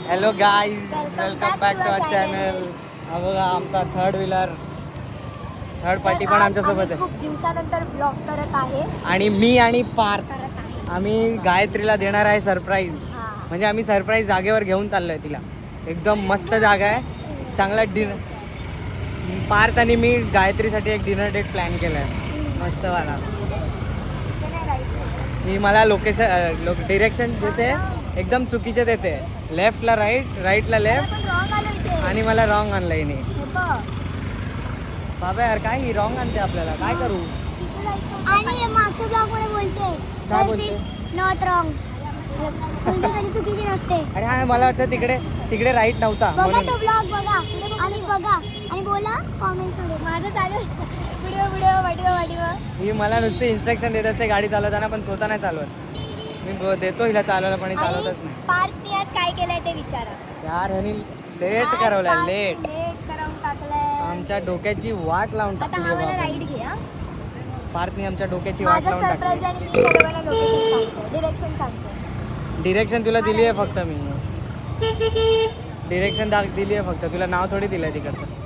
Hello guys, welcome back to our channel. हा बघा आमचा थर्ड व्हीलर, थर्ड पार्टी पण आमच्यासोबत आहे. खूप दिवसानंतर ब्लॉग करत आहे आणि मी आणि पार्थ आम्ही गायत्रीला देणार आहे सरप्राईज. म्हणजे आम्ही सरप्राईज जागेवर घेऊन चाललोय तिला. एकदम मस्त जागा आहे, चांगला डिनर. पार्थ आणि मी गायत्रीसाठी एक डिनर डेट प्लॅन केला आहे मस्त वाला. मी मला लोकेशन डिरेक्शन देते, एकदम चुकीचे देते. लेफ्टला राईट, राईटला लेफ्ट, आणि मला रॉंग आणलं हिने. बाबा यार काय ही रॉंग आणते आपल्याला, काय करू. आणि मागच्या ब्लॉग मध्ये बोलते काय बोलते, नॉट रॉंग, चुकीची नसते. अरे हा मला वाटतं तिकडे राईट नव्हता बघा म्हणून. तो ब्लॉग बघा आणि बोला कमेंट मध्ये. माझं चालू व्हिडिओ ही मला नुसते इन्स्ट्रक्शन देत असते गाडी चालवताना, पण स्वतः नाही चालवत. मी देतो हिला चालवायला, पण चालवतच नाही. पार्थने आज काय केलंय ते विचारा. यार ह्यानी लेट करवलाय, लेट करून टाकलंय. आमच्या डोक्याची वाट लावून आता टाकली हा मला बाबा. राईड घे हा. पार्थने आमच्या डोक्याची वाट माझं लावून सरप्राईज टाकली. आणि मी सर्वांना लोकेशन सांगतो, डिरेक्शन सांगतो. डिरेक्शन तुला दिली आहे फक्त मी. डिरेक्शन दिली आहे फक्त, तुला नाव थोडी दिलंय तिकडचं.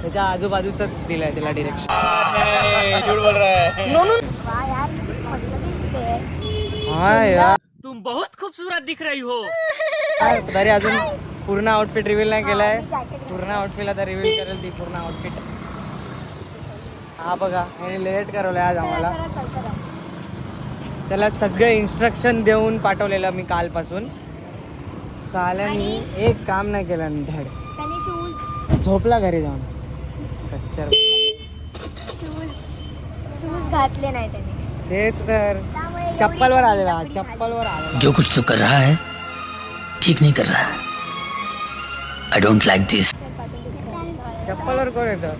त्याच्या आजूबाजूच दिलंय तिला डिरेक्शन. वा यार किती मस्त दिसते. हा यार, तुम बहुत खूबसूरत दिख रही हो. तरी अजून पूर्ण आउटफिट रिव्हील नाही केलाय. जॅकेट पूर्ण आउटफिट आता रिव्हील करेल ती पूर्ण आउटफिट. हा बघा हे लेट करवलंय आज आम्हाला. त्याला सगळे इन्स्ट्रक्शन देऊन पाठवलेलं मी कालपासून. साल्यानी एक काम नाही केलं धड. त्यांनी शूज झोपला घरी जाऊन कच्चर. शूज घातले नाही त्यांनी. तेच तर त्यामुळे चप्पलवर आलेला, चप्पलवर आलेला. जो कुछ तो कर रहा है ठीक नहीं कर रहा है. आई डोंट लाइक दिस. चप्पलवर कोण येतं.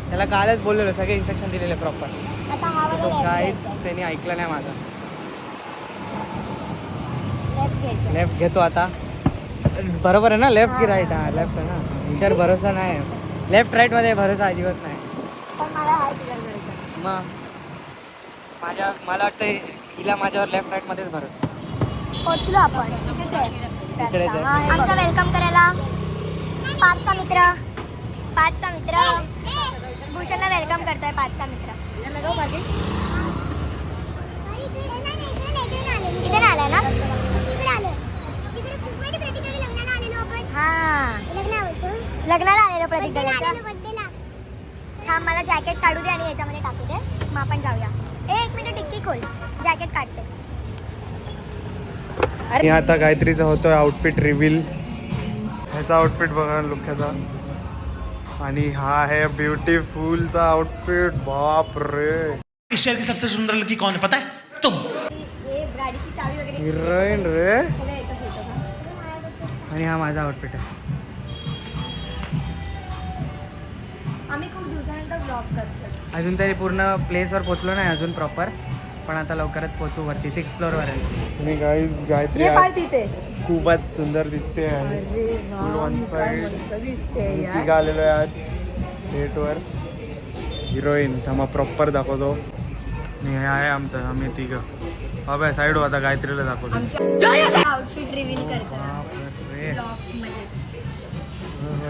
त्याला कालच बोललेलो, सगळे इन्स्ट्रक्शन दिलेले प्रॉपर. आता हा तो वाला काहीच त्यांनी ऐकलं नाही माझं. लेफ्ट घ्यायचा. लेफ्ट घेतो आता. बरोबर आहे ना, लेफ्ट की राईट. हा लेफ्ट आहे ना. विचार भरोसा नाही, लेफ्ट राईट मध्ये भरोसा अजिबात नाही. पण मला हाय तुला घ्यायचा. मग मला वाटतं हिला माझ्यावर लेफ्ट राईट मध्येच भरोसा. पोहोचलो आपण. इकडेच आहे. इकडेच आहे. आमचा वेलकम करायला पाचचा मित्र भूषणला वेलकम करतोय. पाचचा मित्र इथे आलाय ना. हा लग्नाला आलेलो प्रतीक दादाच्या. हा मला जॅकेट काढू दे आणि याच्यामध्ये टाकू दे, मग आपण जाऊया. एक मिनिट टिक्की खोल, जॅकेट काढते. आणि आता गायत्रीचा होतोय आउटफिट रिव्हील. ह्याचा आउटफिट बघा लुक्याचा. आणि हा आहे ब्युटीफुलचा आउटफिट. बाप रे, इस शहर की सबसे सुंदर लड़की कौन है पता है तुम. हे गाडीची चावी वगैरे हिरोईन रे. त्याला येतं फोटो का? आणि हा माझा आउटफिट आहे. आम्ही खूप दिवसानंतर ब्लॉग करतो. अजून तरी पूर्ण प्लेसवर पोहोचलो नाही अजून प्रॉपर, पण आता लवकरच पोहोचू वरती 6th फ्लोअरवर आहे. आणि गाईज गायत्री खूपच सुंदर दिसते. फुल वन साईड तिघ आलेलो आहे आज डेटवर. हिरोईन थांबा प्रॉपर दाखवतो. आणि हे आहे आमचं, आम्ही तिघं. बाबा साईड आता गायत्रीला दाखवतो. आउटफिट रिव्हील करतो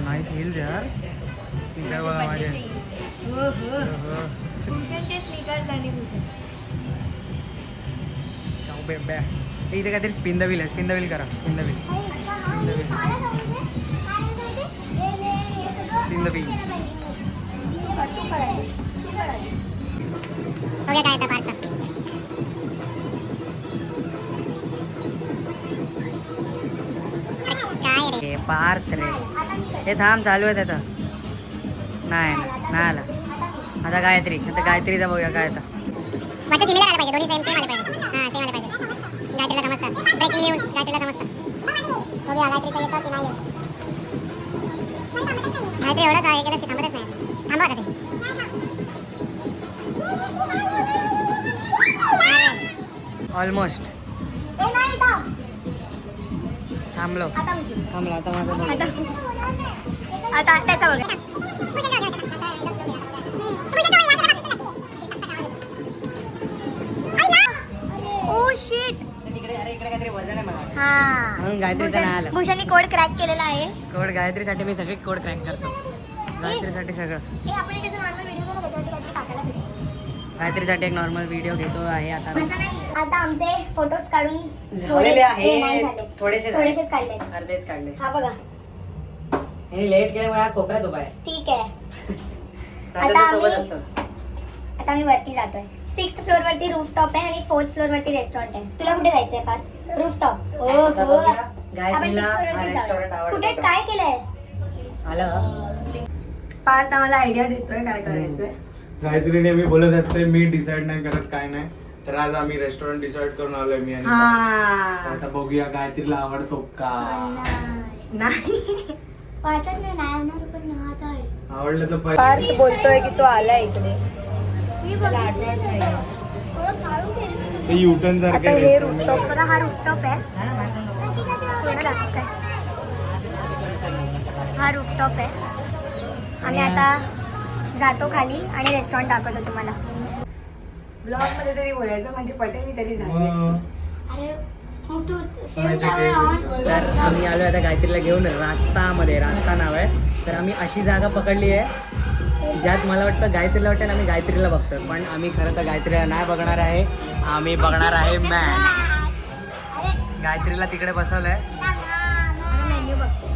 नाईस हिल्स यार. तिकडे बघा माझे. भूषणचे स्नीकर्स आणि भूषण. इथे काहीतरी स्पिन द व्हील आहे. स्पिन द व्हील करा. Spin the wheel. Spin the wheel. Parth रे. हे थांब चालू आहे त्याचं. नाही आला. आता गायत्रीचा बघूया काय आता. सिमिलर आला पाहिजे, दोन्ही सेम आले पाहिजे. हां सेम आले पाहिजे. गायत्रीला समजतं. ब्रेकिंग न्यूज गायत्रीला समजतं. बघूया गायत्रीचं येतं की नाही येत. गायत्री एवढंच आहे केलं की थांबतच नाही. थांबा आता ते. ऑलमोस्ट थांबलो. थांबला आता माझं. आता त्याचा बघा. Oh shit. इकडे काहीतरी वजन आहे मला. हां म्हणून गायत्रीचा नाही आला. भूषणनी कोड क्रॅक केलेला आहे. कोड गायत्रीसाठी मी सगळे कोड क्रॅक करतो. गायत्रीसाठी सगळं. हे आपण एक नॉर्मल व्हिडिओ बघा त्याच्यावरती काहीतरी टाकायला भेटेल. गायत्रीसाठी एक नॉर्मल व्हिडिओ घेतो आहे आता. असं नाही. आता आमचे फोटोज काढून झालेले हे नाही आहे. झाले. थोडेसेच थोडेसेच काढले. अर्धेच काढले. हा बघा. आणि लेट केल्यामुळे हा कोपऱ्यात उभा आहे. ठीक आहे. नाहीतर आता तो सोबत आम्ही असतो. आता मी वरती जातोय. 6th फ्लोअर वरती रूफटॉप आहे आणि 4th फ्लोअर वरती रेस्टॉरंट आहे. तुला कुठे जायचंय पार्थ? रूफटॉप. ओ आता हो. बघूया. आपण गायत्रीला 6th floor हा वरती रेस्टॉरंट जाऊया. आवडतो. कुठे काय केलंय? आलं. पार्थ आम्हाला आयडिया देतोय काय करायचंय. गायत्री नेहमी बोलत असते मी डिसाईड नाही करत काय नाही, तर आज आम्ही रेस्टॉरंट डिसाईड करून आलोय मी आणि तर हा आता बघूया गायत्रीला आवडतो का. नाही वाटत नाही होणार पण नाहत आहे. आवडलं तर पाहिजे. पार्थ बोलतोय की तो आलाय इकडे. मी बघितलं नाही. थोडं काढून घे. ते युटर्न आता सारखे हे restaurant rooftop. बघा हा रूफटॉप आहे. पूर्ण दाखव. हा रूफटॉप आहे. आम्ही आता जातो खाली आणि रेस्टॉरंट दाखवतो तुम्हाला. ब्लॉग मध्ये तरी बोलायचं म्हणजे पटेल तरी झाली मग अरे मग तू सोन्याचे केस. तर आम्ही आलो आता गायत्रीला घेऊन रास्तामध्ये. रास्ता नाव आहे. तर आम्ही अशी जागा पकडली आहे ज्यात मला वाटतं गायत्रीला वाटतं आम्ही गायत्रीला बघतो, पण आम्ही खरं तर गायत्रीला नाही बघणार आहे. आम्ही बघणार आहे मॅच. गायत्रीला तिकडे बसवलंय. मेन्यू बघतो.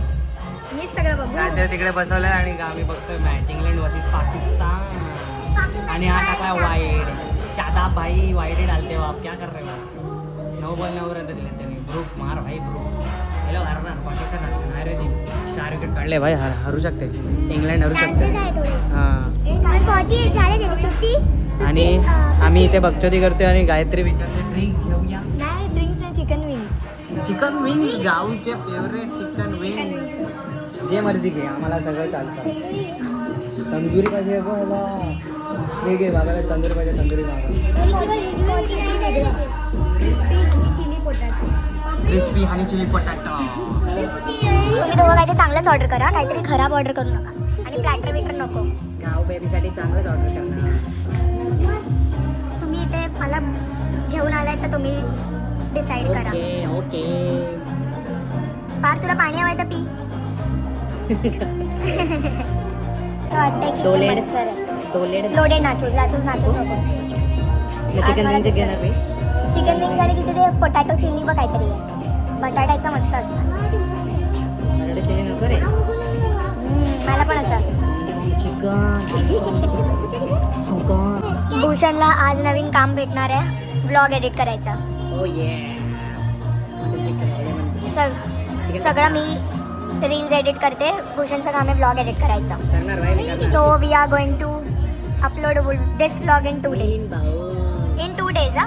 मीच सगळं बघू. गायत्री तिकडे बसवलंय आणि आम्ही बघतोय मॅच इंग्लंड वर्सेस पाकिस्तान. आणि हा टाकला वाईड. शादाब भाई वाईड डालते हो आप, क्या कर रहे हो? 9 बॉल 9 रन दिले त्यांनी. ब्रुक मार भाई ब्रुक. हे लोक हरणार. पाकिस्तान नाही रे जिंक. 4 विकेट काढले भाई. हरू शकते इंग्लंड, हरू शकते. हां. आणि आम्ही इथे बगचोदी करतोय आणि गायत्री विचारते ड्रिंक्स घेऊया. नाही ड्रिंक्स नाही, चिकन विंग्स. चिकन विंग्स गावचे फेवरेट चिकन विंग्स. जे मर्जी घे, आम्हाला सगळं चालतं. तंदुरी पाहिजे बाबा. हे घे बाबाला तंदुरी पाहिजे. Tandoori chilli potato. क्रिस्पी आणि चिली पोटॅटो. तुम्ही दोघं काहीतरी चांगलंच ऑर्डर करा. काहीतरी खराब ऑर्डर करू नका. आणि प्लॅटर बिटर नको. गाव बेबीसाठी चांगलंच ऑर्डर करणार. तुम्ही इथे मला घेऊन आलाय तर तुम्ही डिसाईड करा. Okay okay. पार तुला पाणी हवंय तर पी. वाटतंय की डोलेड. मच्छर आहे. टोलेड. लोडेड नाचूस नको. चिकन विंग्स घेणार मी. चिकन विंग्स आणि तिथे ते पोटॅटो चिल्ली बघ काहीतरी आहे. बटाट्याचा मस्त असतं. चिकन नको रे. मला पण असं. भूषणला आज नवीन काम भेटणार आहे. व्लॉग एडिट करायचा. ओ ये. सगळं मी रील्स एडिट करते. भूषणचं काम आहे व्लॉग एडिट करायचा. करणार भाई मी करणार. So we are going to upload this vlog in 2 days. In 2 days, हा?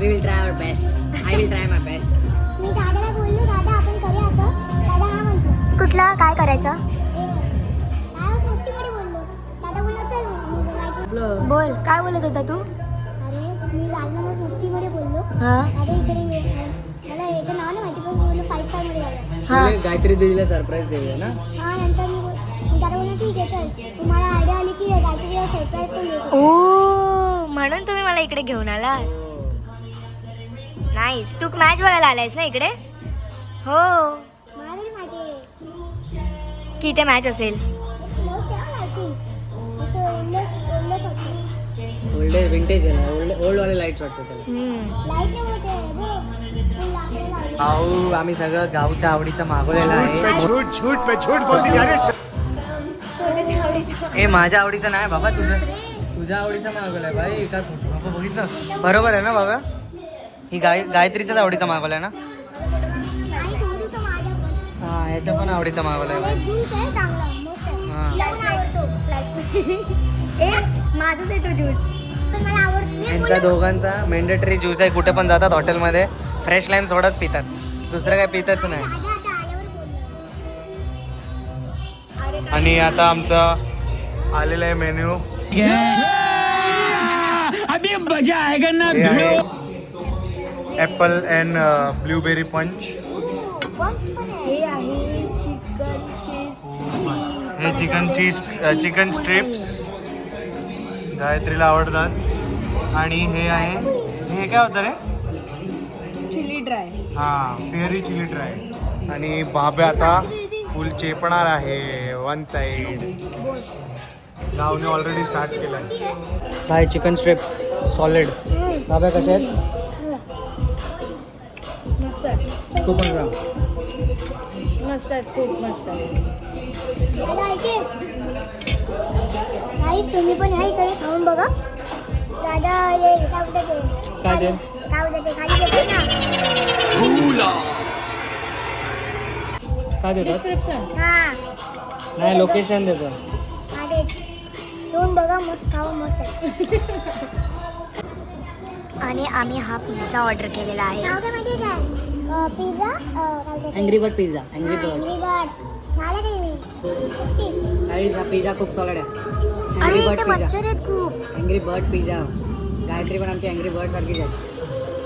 We will try our best. I will try my best. मी दादाला बोललो, दादा आपण करूया असं. दादा हा म्हटलं. कुठला काय करायचं? बोल काय बोलत होता तू? अरे मी राजनाथ मस्तीमध्ये बोललो. हा अरे इकडे मला याचं नाव नाही माहिती, पण बोललो 5 स्टार मध्ये जाऊया. हा गायत्री दिदीला सरप्राईज देऊया ना. हा नंतर मी त्याला बोललो ठीक आहे चल. तुम्हाला आयडिया आली की काहीतरी सरप्राईज पण देऊ शकतो. ओ म्हणून तुम्ही मला इकडे घेऊन आला. नाही तू मॅच बघायला आलायस ना इकडे. हो मला नाही माहिती आहे. की इथे मॅच असेल. most आहे ना lighting. असं ओल्डच होतं. ओल्ड विंटेज आहे. ओल्ड वाले लाईट वाटतं त्याला. लाईट नाही होते फुल लाकडं लावली. भाऊ आम्ही सगळं गावच्या आवडीचं मागवलेलं आहे. सोन्याच्या आवडीचं. ए माझ्या आवडीचं नाही बाबा, तुझ्या आवडीचं मागवलंय भाई. का बाबा बघितलं बरोबर आहे ना बाबा. ही गायत्रीच्याच आवडीचा मागवलाय ना. आणि थोडंसं माझ्या पण. हा ह्याच्या पण आवडीचा मागवलाय भाई. ज्यूस आहे चांगला मस्त आहे. हा. मला पण आवडतो फ्लॅश. ए माझाच आहे तो ज्यूस. पण मला आवडतो. यांचा दोघांचा मेंडेटरी ज्यूस आहे. कुठे पण जातात हॉटेलमध्ये फ्रेश लाईम सोडाच पितात, दुसरं काय पितच नाही. दादा आता आल्यावर बोललो. आणि आता आमचा आलेला आहे मेन्यू. अभी मजा आएगा ना. ॲपल अँड ब्लूबेरी पंच. हे आहे चिकन चीज. हे चिकन स्ट्रिप्स गायत्रीला आवडतात. आणि हे आहे, हे काय होतं रे? Chilli dry. हा फेरी चिली ड्राय. आणि बाबे आता फुल चेपणार आहे वन साइड. गावने ऑलरेडी स्टार्ट केलाय. काय चिकन स्ट्रिप्स सॉलिड. बाबा कसे आहेत? मस्त आहे. खूप मजा. मस्त आहे, खूप मस्त आहे. नाहीच तुम्ही पण ह्या इकडे खाऊन बघा. दादा हे काय बोलतात ते? काय ते? काय बोलतात ते खाली देतात ना. काय देतात? डिस्क्रिप्शन. हा नाही लोकेशन देतो. हा तेच. येऊन बघा मस्त खाऊ मस्त आहे. आणि आम्ही हा पिझ्झा ऑर्डर केलेला आहे. नाव काय माहिती आहे काय? पिझ्झा काय बोलतात? Angry bird pizza. Angry bird. झालं का तुम्ही? हा पिझ्झा खूप सॉलिड आहे. आणि अँग्री इथे बर्ड पिझ्झा. मच्छर आहेत खूप. Angry bird pizza. गायत्री पण आमची अँग्री बर्ड सारखीच आहे.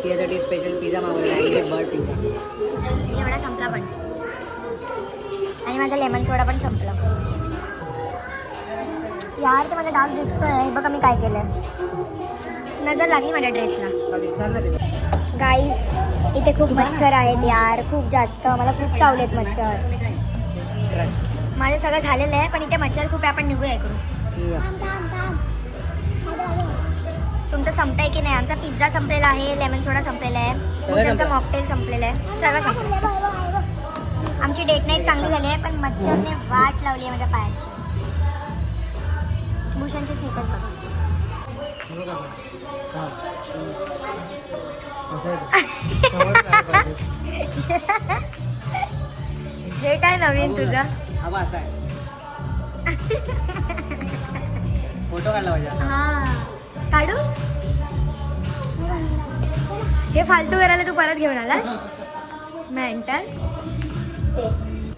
तिच्यासाठी स्पेशल पिझ्झा मागवला अँग्री बर्ड पिझ्झा. एवढा संपला पण. आणि माझा लेमन सोडा पण संपला. यार ते मला डाग दिसतोय. हे बघा मी काय केलंय. नजर लागली माझ्या ड्रेसला. गाईस इथे खूप मच्छर आहेत यार, खूप जास्त. मला खूप चावलेत मच्छर. माझं सगळं झालेलं आहे पण इथे मच्छर खूप आहे. आपण निघूया इकडून. तुमचं संपतंय की नाही? आमचा पिझ्झा संपलेला आहे, लेमन सोडा संपलेला आहे, भूषणचा मॉकटेल संपलेला आहे, सगळं संपलं. आमची डेट नाईट चांगली झाली आहे पण मच्छरने वाट लावली आहे माझ्या पायाची. भूषणची स्नीकर्स बघा. हे काय नवीन तुझं? हा असा आहे. फोटो काढला पाहिजे. हा काढू. हे फालतू करायला तू परत घेऊन आलास मेंटल.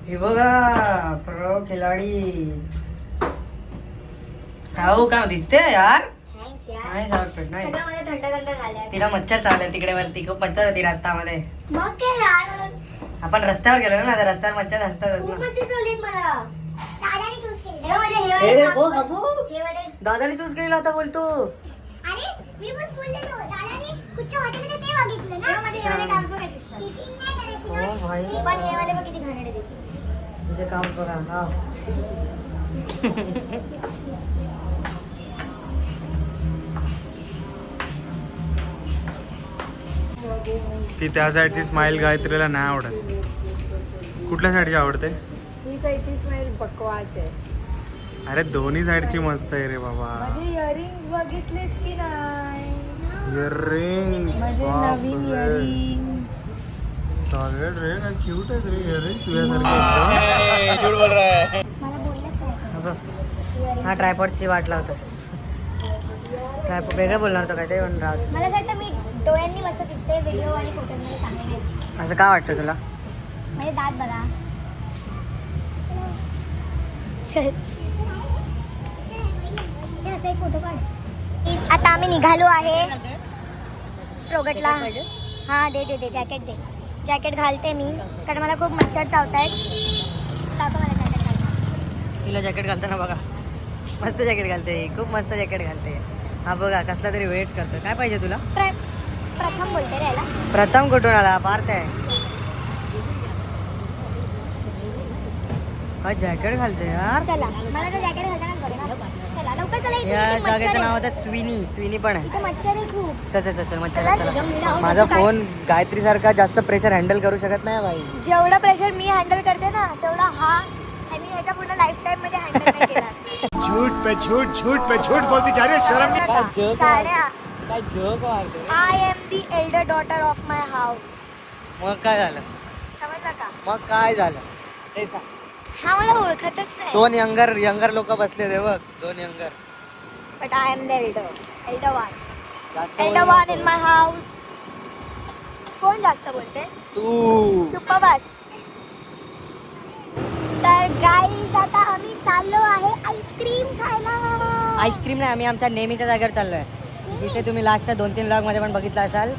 हे बघा प्रो खिलाडी. हो का दिसते यार. थँक्स यार. नाही आउटफिट नाही. सगळं मला थंड थंड झालंय. तिला मच्छर चालले तिकडे वरती. खूप मच्छर होती रस्त्यामध्ये. मग काय यार, आपण रस्त्यावर गेलो ना तर रस्त्यावर मच्छर असतातच खूप ना. मच्छर चावलेत मला. दादाने चूज केलं. हे माझे हे हे वाले बघ अबू. हे वाले. दादाने चूज केलेला होता बोलतो. अरे मी पण बोललेलो दादाने कुठच्या हॉटेलचं ते बघितलं हे ना. माझे हे वाले डान्स बघा दिसतात. Cheating नाही करायची ना. हो भाई पण हे वाले बघ किती घाणेरडे दिसतात. तुझे काम बघा. हा ती त्या साईडची स्माइल गायत्रीला नाही आवडत. कुठल्या साईडची आवडते? ही साईडची स्मेल बकवास आहे. अरे दोन्ही साईडची मस्त आहे रे बाबा. माझे इयरिंग बघितलेत की नाही? इयरिंग माझे नवीन इयरिंग. सॉलिड रे. काय क्यूट आहेत रे इयरिंग तुझ्यासारखे. मला बोललंच नाही. हा ट्रायपॉडची वाट लावतो. ट्रायपॉड वेगळं बोलणार होतं काय ते पण राहत. मला असं वाटतं मी डोळ्यांनी मस्त दिसते. व्हिडिओ आणि फोटोमध्ये चांगले नाही. असं का वाटतं तुला? माझे दात बघा. हे असा एक फोटो काढ. आता आम्ही निघालो आहे फ्रोगटला. हा दे दे दे जॅकेट दे. जॅकेट घालते मी कारण मला खूप मच्छर चावत आहेत. दाखव मला जॅकेट घालते. तिला जॅकेट घालताना बघा मस्त जॅकेट घालते. खूप मस्त जॅकेट घालते. हा बघा कसला तरी वेट करतो. काय पाहिजे तुला? प्रथम बोलते रे याला. प्रथम कुठून आला? पार्थ आहे. काय जॅकेट घालते यार. चला मला तर जॅकेट घालतानाच बघा. चला लवकर चला. इथे या किती जागेचं मच्छर नाव आहे. होतं स्विनी. स्विनी पण आहे. इथे मच्छर आहे खूप. चल चल चल चल मच्छर चला, चला. चला. माझा फोन गायत्री सारखा जास्त प्रेशर हँडल करू शकत नाही भाई. जेवढं प्रेशर मी हँडल करते ना तेवढा हा ह्यानी ह्याच्या पूर्ण लाईफ टाईम मध्ये हँडल नाही केला. झूठ पे झूठ बोलती जा रही है. शर्म नहीं. नका. शाळ्या. काय जोक मारते. I am the elder daughter of my house. मग काय झालं? समजलं का? मग काय झालं ते सांग. हा मला ओळखतच नाही. दोन यंगर लोक बसले रे बघ. दोन younger. But I am the elder. Elder one. जास्त elder one in my house. कोण जास्त बोलते? तू. चुप्प बस. तर गाईज आता आम्ही चाललो आहे आईस्क्रीम खायला. आईस्क्रीम नाही आम्ही आमच्या नेहमीच्या जागेवर चाललोय. जिथे तुम्ही लास्टच्या 2-3 व्लॉग मध्ये पण बघितलं असाल.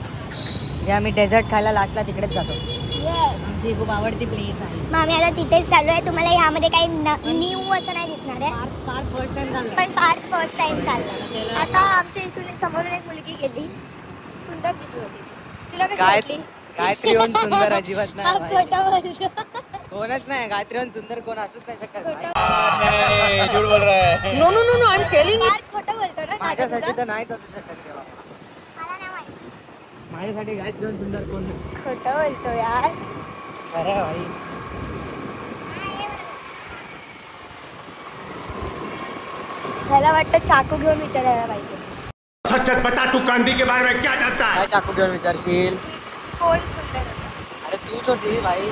जे आम्ही डेझर्ट खायला लास्टला तिकडेच जातो. येस. आमची खूप आवडती प्लेस आहे. मग आम्ही आता तिथेच चाललो आहे. तुम्हाला ह्यामध्ये काही न्यू असं नाही दिसणार आहे फार फर्स्ट टाइम झालं. पण पार्ट फर्स्ट टाइम चालला. आता आमच्या इथून समोरून एक मुलगी गेली. सुंदर दिसत होती. तिला कशी वाटली? गायत्रीहून सुंदर अजिबात हा नाही भाई. खोटं बोलतो. कोणच नाही गायत्रीहून सुंदर कोण असूच नाही शकत भाई. No no no no I am telling खोटं बोलतो ना माझ्यासाठी तर नाहीच असू शकत तेव्हा. मला नाही माहित. माझ्यासाठी गायत्रीहून सुंदर कोण नाही. खोटं बोलतो यार. खरं आहे भाई. ह्याला वाटतं चाकू घेऊन विचारायला पाहिजे सच सच बता तू गांधी के बारे में क्या जानता है? काय चाकू घेऊन विचारशील? कोण सुंदर होतं. अरे तूच होती भाई.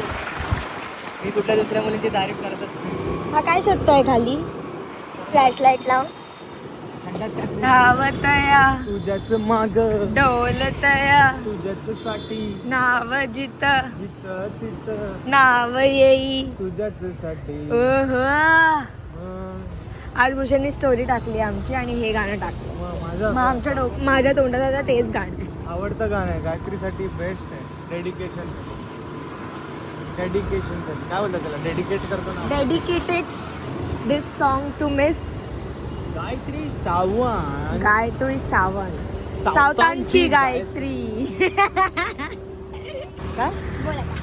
मी कुठल्या दुसऱ्या मुलींची तारीफ करतच नाही. हा काय शोधतोय खाली फ्लॅशलाईट लावून धावतया तुझ्याच माग डोलतया तुझ्याच साठी नाव जित जिथं तिथं नाव येई तुझ्याच साठी ओहो. आज भूषणनी स्टोरी टाकली आमची आणि हे गाणं टाकलं माझं मग माझ्या तोंडात आता तेच गाणं आहे. आवडतं गाणं आहे गायत्रीसाठी बेस्ट आहे डेडिकेशनसाठी काय बोलतात त्याला डेडिकेट करतो ना dedicated this song to miss Gayatri Sawant Gayatri Sawant सावतांची गायत्री काय बोला का?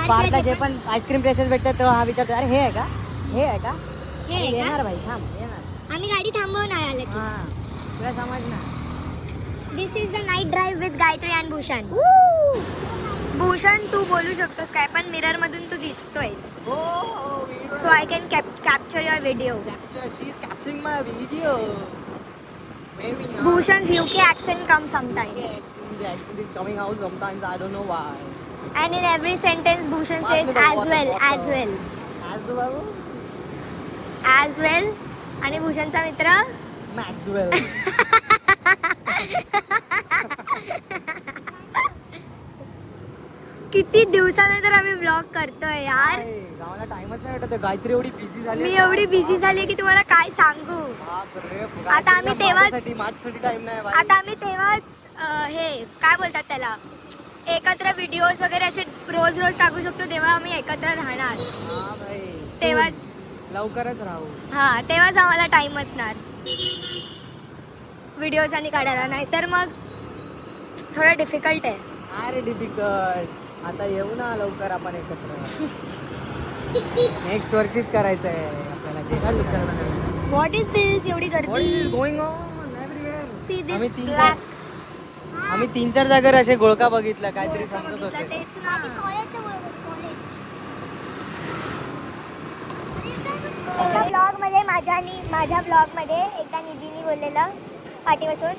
पार्कला जे पण आईस्क्रीम प्लेसेस भेटतात तेव्हा हा विचारतो अरे हे आहे का हे आहे का हे आहे का? येणार भाई थांब येणार. आम्ही गाडी थांबवणार आले की. हा तुला समजणार. This is the night drive with Gayatri and Bhushan. Bhushan तू बोलू शकतोस काय पण मिरर मधून तू दिसतोयस so I can capture your video. Bhushan's UK accent comes sometimes. And in every sentence, Bhushan says as well. आणि भूषणचा मित्र किती दिवसानंतर आम्ही व्लॉग करतोय यार. गावाला टाइमच नाही भेटत. गायत्री एवढी बिझी झाली. मी एवढी बिझी झाली की तुम्हाला काय सांगू. आता आम्ही तेव्हाच माझ्यासाठी टाइम नाही भाई. आता आम्ही तेव्हाच हे काय बोलतात त्याला एकत्र व्हिडिओज वगैरे असे रोज रोज टाकू शकतो तेव्हा आम्ही एकत्र राहणार. हा भाई तेव्हाच लवकरच राहू. हा तेव्हाच आम्हाला टाइम असणार व्हिडिओज आणि काढायला. नाही तर मग थोडं डिफिकल्ट आहे. अरे डिफिकल्ट. आता येऊ ना लवकर आपण एकत्र. नेक्स्ट वर्षीच करायचं आहे आपल्याला. जे काय करायचं. व्हॉट इज दिस एवढी गर्दी. Going on everywhere. सी आम्ही दिस आम्ही 3-4 जागेवर असे गोळका बघितला काहीतरी समजत होते. तेच ना. एका ब्लॉगमध्ये माझ्या ब्लॉगमध्ये एकदा निधीने बोललेलं पाठी बसून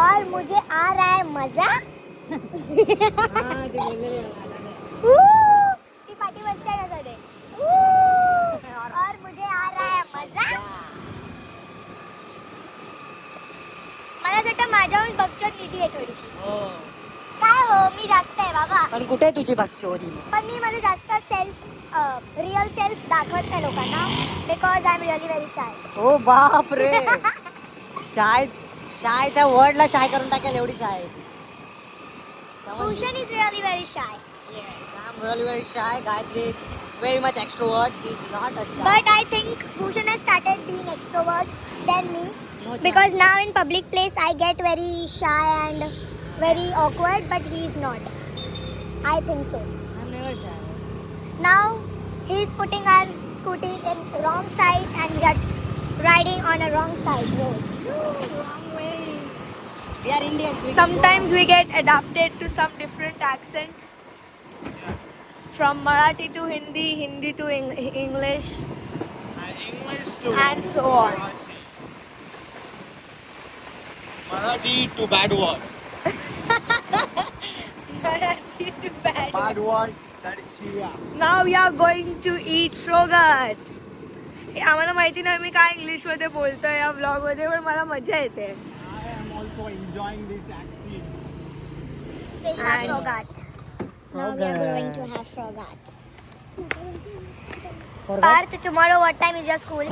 और मुझे आ रहा है मजा. ती पाठी बसते ना सगळे और मुझे आ रहा है मजा. मला असं वाटतं माझ्याहून बघचोद निधी आहे थोडीशी. काय हो मी जास्त आहे बाबा. पण कुठे आहे तुझी भागचोरी. पण मी माझं जास्त रिअल सेल्फ दाखवत नाही लोकांना because I am really very shy. ओ बाप रे. शायच्या वर्डला शाय करून टाकेल एवढी shy. Bhushan is really very shy. I'm really very shy. Gayatri is very much extrovert. She's not a shy. But I think Bhushan has started being extrovert than me No chance. because now in public place I get very shy and very awkward, but he is not. I think so. I'm never shy. Now he is putting our scooty in wrong side and we are riding on a wrong side road. We are Indians. Sometimes we get adapted to some different accent. From Marathi to Hindi, Hindi to English, and so on. Marathi to bad words. Marathi to bad. bad words that is Shia. Now we are going to eat frogat. आम्हाला माहिती नाही मी काय English मध्ये बोलतोय या blog मध्ये पण मला मजा येते. I am also enjoying this accent. And frogat. Now we are going to have frogat. Parth, tomorrow what time is your school?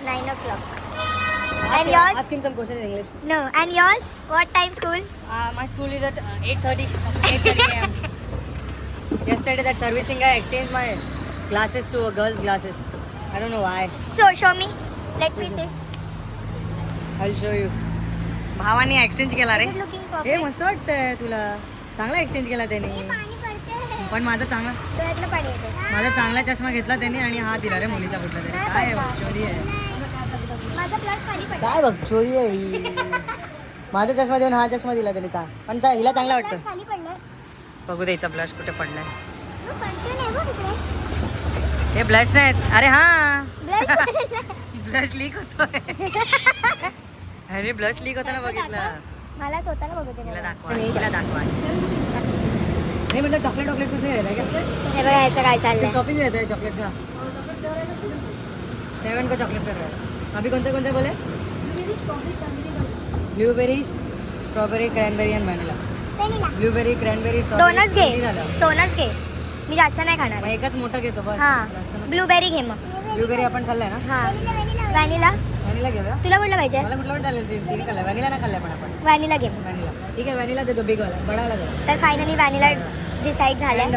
9 o'clock. And yours? Ask him some questions in English. No. And yours? What time school? My school is at 8:30 a.m. Yesterday that servicing guy exchanged my glasses to a girl's glasses. I don't know why. So show me. Let me see. I'll show you. भावाने exchange केला रे. Is it looking हे perfect? मस्त वाटतंय तुला. चांगला exchange केला त्याने. पाणी पडते पण माझा चांगला डोळ्यातलं पाणी येते. माझा चांगला चष्मा घेतला त्याने आणि हा दिला रे मुलीचा कुठला तरी. काय आहे बघ, आहे. माझा फ्लॅश खाली पडला. काय बघ चोरी आहे ही. माझा चष्मा देऊन हा चष्मा दिला त्याने पण हिला चांगला वाटतं. फ्लॅश खाली पडलं. बघू द्यायचा ब्लश कुठे पडलाय. मग पडते नाही बघ इकडे. हे ब्लश नाहीत. अरे हा Blush पडलं. ब्लश लीक होतोय. अरे ब्लश लीक होताना बघितलं. मला स्वतःला बघू दे. हिला दाखवा, हिला दाखवा. नाही म्हटलं चॉकलेट वॉकलेट कुठे आहे हे बघा याचं काय चाललंय. टॉपिंग रहता है चॉकलेट का. 7 का चॉकलेट कर रहा है. अभी कौन सा बोले. ब्लूबेरी स्ट्रॉबेरी क्रॅनबेरी आणि व्हॅनिला. व्हॅनिला. ब्लूबेरी क्रॅनबेरी दोनच घे. दोनच घे. मी जास्त नाही खाणार. मग एकच मोठा घेतो बस. हा जास्त नको. ब्लूबेरी घे मग. ब्लूबेरी आपण खाल्लाय ना. हा व्हॅनिला. व्हॅनिला घेऊया. तुला कुठला पाहिजे. मला कुठला पण चालेल. तिने खाल्लाय. व्हॅनिला ना खाल्लाय पण आपण. व्हॅनिला घे मग. व्हॅनिला ठीक आहे. व्हॅनिला देतो बिग वाला बडावाला देतो. तर फायनली व्हॅनिला डिसाईड झालंय. And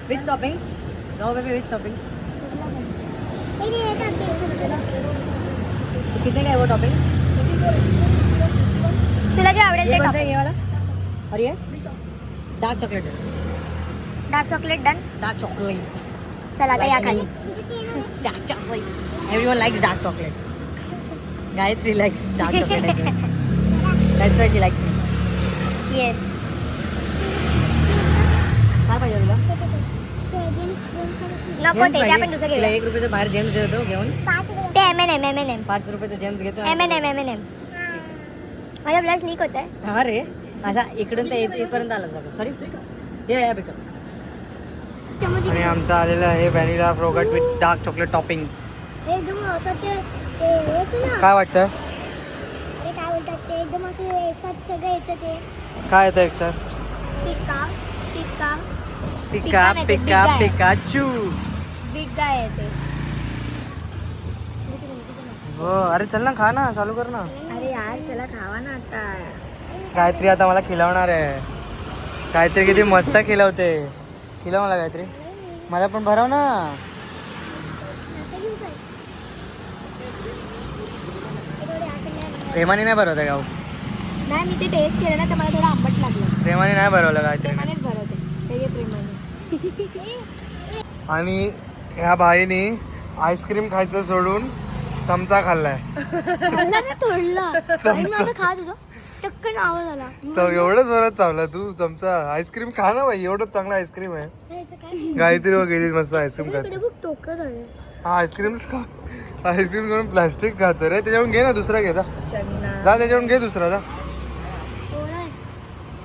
which toppings. No baby which toppings. कितने का है वो टॉपिंग. तुला जे आवडेल ये ते कौन सा टाक. है ये वाला. और ये dark chocolate. Dark chocolate done. Dark chocolate. चला आता या खाली. Dark chocolate. Everyone likes dark chocolate. Gayatri likes dark chocolate as well. That's why she likes me. Yes. काय पाहिजे तुला. नको ते आपण दुसरं तुला घेऊया. 1 रुपयाचं बाहेर जेम्स देतो घेऊन. ते M&M. 5 रुपयाचं जेम्स घेतो. M&M. माझा ब्लश लीक होत आहे. हा रे असा इकडून ते इथपर्यंत आला सगळं. सॉरी या पिकअप. आणि आमचं आलेलं आहे vanilla frogurt with dark chocolate topping. हे एकदम असं ते हे असं ना. काय वाटतं. अरे काय बोलतात ते एकदम असं एकसाथ सगळं येतं ते. काय येतं एक सर. पिका पिका पिका नाही ते पिका big guy. Pikachu. Big guy आहे ते. हो अरे चल ना खा ना चालू कर ना. अरे यार चला खावा ना आता. गायत्री आता मला खिलवणार आहे. गायत्री किती मस्त खिलवते. खिलव मला गायत्री. मला पण भरव ना. प्रेमाने नाही भरवते गाऊ. नाही मी ते टेस्ट केलं ना तर मला थोडं आंबट लागलं. प्रेमाने नाही भरवलं गायत्री. प्रेमानेच भरवते. ते घे प्रेमाने. आणि ह्या बाईने आईस्क्रीम खायचं सोडून चमचा खाल्लाय. मला ना तोडला. आणि माझं खा तुझं चक्कन आवाज आला. एवढं जोरात चावला तू चमचा. आईस्क्रीम खा ना बाई एवढं चांगलं आईस्क्रीम आहे. काय गायत्री वगैरे मस्त आईस्क्रीम खाते. इकडे खूप टोकं झालं. हा आईस्क्रीमच खा. आईस्क्रीम करून प्लास्टिक खातो रे. त्याच्यावरून घे ना दुसरा घे जा. जा त्याच्यावरून घे दुसरा जा.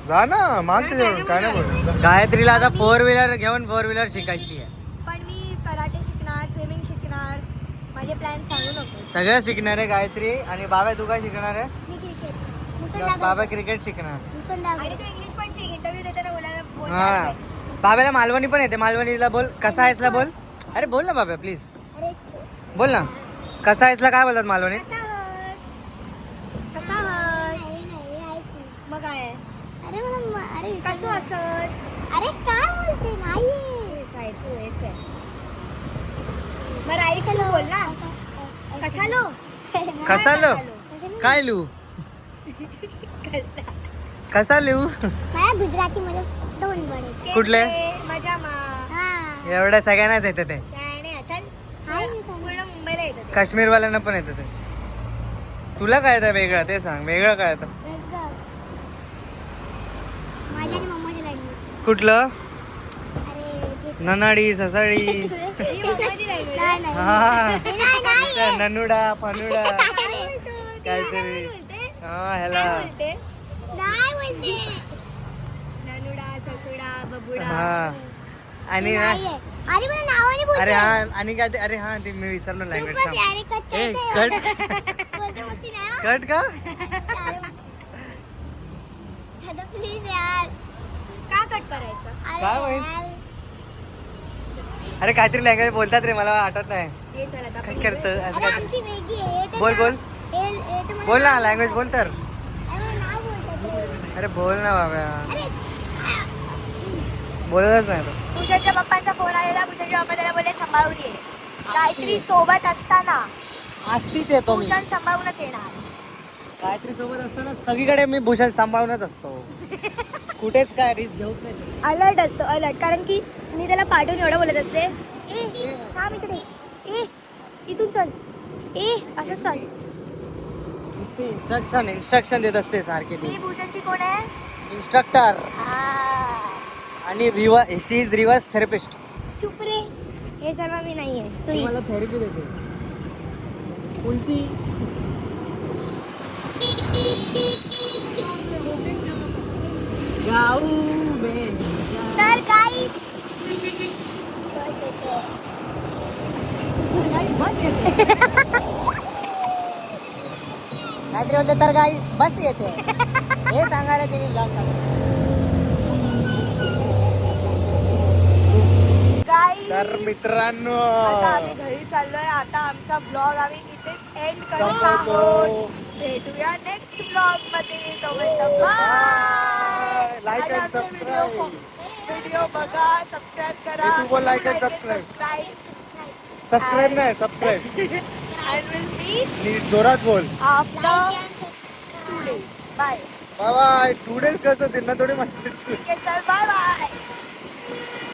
जा ना माग त्याच्यावरून काय नाही बोल. गायत्रीला आता 4 व्हीलर घेऊन 4 व्हीलर शिकायची आहे. पण मी कराटे शिकणार, स्विमिंग शिकणार. माझे प्लॅन सांगू नको. सगळं शिकणार आहे गायत्री. आणि बाबा तू काय शिकणार आहे. मी क्रिकेट. बाबा क्रिकेट शिकणार. आणि तू इंग्लिश पण शिक. इंटरव्ह्यू देताना बोलायला हा बाबाला मालवणी पण येते. मालवणीला बोल कसा आहेसला बोल. अरे बोल ना बाबा प्लीज अरे बोल ना. कसा आहेसला काय बोलतात मालवणीत. कसा मग काय. अरे मला अरे कसं असस. अरे काय बोलते नाही. तू हेच आहे. मग राईस आलो बोल ना. कसा लो. कसा लो काय लू. कसा लिहू. मला गुजराती मध्ये 2 वर्ड. कुठले? मजा मा. एवढ्या सगळ्यांनाच येतं ते. पूर्ण मुंबईला येतं. काश्मीरवाल्यांना पण येतं ते. तुला काय येतं वेगळं ते सांग. वेगळं काय येतं. माझ्या आणि मम्माची लँग्वेज. कुठलं. अरे ननाडी ससाडी. हा ननुडा फनुडा काहीतरी. हा ह्याला नाही बोलते. ननुडा ससुडा बबुडा. हा आणि नाहीये. अरे मला नावाने बोलते. अरे हा आणि काय ते. अरे हा ते मी विसरलो लँग्वेज. अरे कट ए कट कट का. प्लीज यार. का कट करायचं. काय माहित. अरे काहीतरी लँग्वेज बोलतात रे मला आठवत नाही. हे चल आता काय करतं असं अरे काय. आमची वेगळी आहे. बोल बोल बोल ना लँग्वेज बोल तर. नाव बोलतात. अरे बोल ना बाबा. अरे बोलतच नाही तो. भूषणच्या पप्पांचा फोन आलेला. भूषणच्या पप्पा त्याला बोलले सांभाळून ये. गायत्री सोबत असताना आस्तीच येतो मी. भूषण सांभाळूनच येणार. गायत्री सोबत असताना सगळीकडे मी भूषण सांभाळूनच असतो. कुठेच काय रिस्क घेऊच नाही. अलर्ट असतो अलर्ट, कारण की मी त्याला पाठवून एवढं बोलत असते, ए थांब इकडे, ए इथून चल, ए असं चल. इन्स्ट्रक्शन देत असते सारखे ती. ही भूषणची कोण आहे? इन्स्ट्रक्टर आणि शी इज रिव्हर्स थेरपिस्ट. चुप रे, हे सर्व मी नाहीये. ती मला थेरपी देते. उलटी तर गाईस काहीतरी बोलते तर गाईस बस येते. हे सांगायला तिने ब्लॉग गाईस तर मित्रांनो आता आम्ही घरी चाललोय. आता आमचा ब्लॉग आम्ही इथेच एंड करत आहोत. भेटूया नेक्स्ट ब्लॉग मध्ये. तोपर्यंत bye. Like and subscribe. Video बघा, सबस्क्राईब करा. तू बोल like and subscribe. सबस्क्राईब नाही सबस्क्राईब. And we'll meet नीट जोरात बोल. after 2 days. Bye. Bye bye. 2 days कसं त्यांना थोडी माहिती. ठीक आहे, चल बाय बाय.